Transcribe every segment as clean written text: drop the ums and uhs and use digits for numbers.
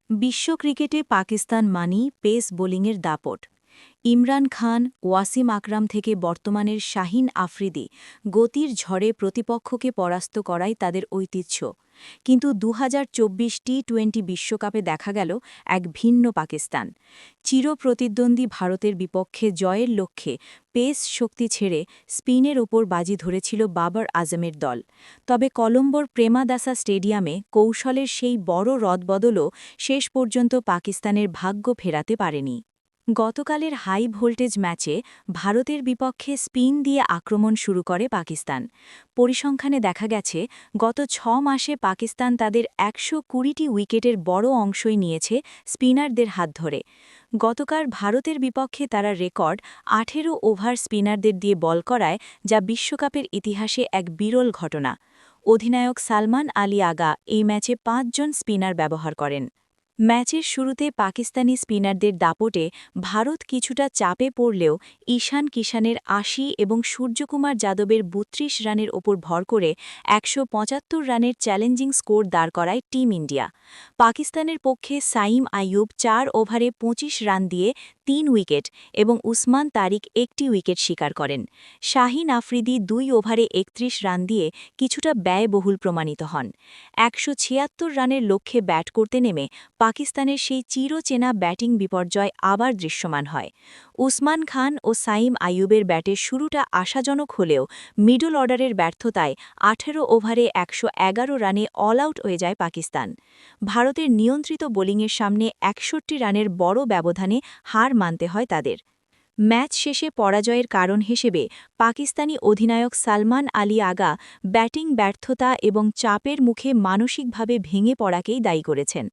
বিশ্ব ক্রিকেটে পাকিস্তান মানেই পেস বোলিংয়ের দাপট। ইমরান খান, ওয়াসিম আকরাম থেকে বর্তমানের শাহিন আফ্রিদি গতির ঝড়ে প্রতিপক্ষকে পরাস্ত করাই তাদের ঐতিহ্য। কিন্তু ২০২৪ টি-২০ বিশ্বকাপে দেখা গেল এক ভিন্ন পাকিস্তান। চিরপ্রতিদ্বন্দ্বী ভারতের বিপক্ষে জয়ের লক্ষ্যে পেস শক্তি ছেড়ে স্পিনের ওপর বাজি ধরেছিল বাবর আজমের দল। তবে কলম্বোর প্রেমাদাসা স্টেডিয়ামে কৌশলের সেই বড় রদবদলও শেষ পর্যন্ত পাকিস্তানের ভাগ্য ফেরাতে পারেনি। গতকালের হাই ভোল্টেজ ম্যাচে ভারতের বিপক্ষে স্পিন দিয়ে আক্রমণ শুরু করে পাকিস্তান। পরিসংখ্যানে দেখা গেছে গত ৬ মাসে পাকিস্তান তাদের ১২০টি উইকেটের বড় অংশই নিয়েছে স্পিনারদের হাত ধরে। গতকাল ভারতের বিপক্ষে তারা রেকর্ড ১৮ ওভার স্পিনারদের দিয়ে বল করায়, যা বিশ্বকাপের ইতিহাসে এক বিরল ঘটনা। অধিনায়ক সালমান আলী আগা এই ম্যাচে ৫ জন স্পিনার ব্যবহার করেন। ম্যাচের শুরুতে পাকিস্তানি স্পিনারদের দাপটে ভারত কিছুটা চাপে পড়লেও ঈশান কিষানের ৮০ এবং সূর্যকুমার যাদবের ৩২ রানের ওপর ভর করে ১৭৫ রানের চ্যালেঞ্জিং স্কোর দাঁড় করায় টিম ইন্ডিয়া। পাকিস্তানের পক্ষে সাইম আইয়ুব ৪ ওভারে ২৫ রান দিয়ে ৩ উইকেট এবং উসমান তারিক একটি উইকেট শিকার করেন। শাহিন আফ্রিদি ২ ওভারে ৩১ রান দিয়ে কিছুটা ব্যয়বহুল প্রমাণিত হন। ১৭৬ রানের লক্ষ্যে ব্যাট করতে নেমে পাকিস্তানের সেই চিরচেনা ব্যাটিং বিপর্যয় আবার দৃশ্যমান হয়। উসমান খান ও সাইম আইয়ুবের ব্যাটের শুরুটা আশাজনক হলেও মিডল অর্ডারের ব্যর্থতায় ১৮ ওভারে ১১১ রানে অল আউট হয়ে যায় পাকিস্তান। ভারতের নিয়ন্ত্রিত বোলিংয়ের সামনে ৬১ রানের বড় ব্যবধানে হার মানতে হয় তাদের। ম্যাচ শেষে পরাজয়ের কারণ হিসেবে পাকিস্তানি অধিনায়ক সালমান আলী আগা ব্যাটিং ব্যর্থতা এবং চাপের মুখে মানসিকভাবে ভেঙে পড়াকেই দায়ী করেছেন।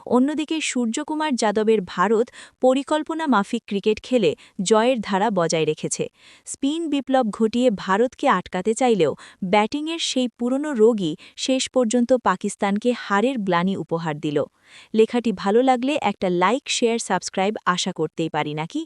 অন্যদিকে সূর্যকুমার যাদবের ভারত পরিকল্পনা মাফিক ক্রিকেট খেলে জয়ের ধারা বজায় রেখেছে। স্পিন বিপ্লব ঘটিয়ে ভারতকে আটকাতে চাইলেও ব্যাটিংয়ের সেই পুরনো রোগই শেষ পর্যন্ত পাকিস্তানকে হারের গ্লানি উপহার দিল। লেখাটি ভালো লাগলে একটা লাইক, শেয়ার, সাবস্ক্রাইব আশা করতেই পারি নাকি।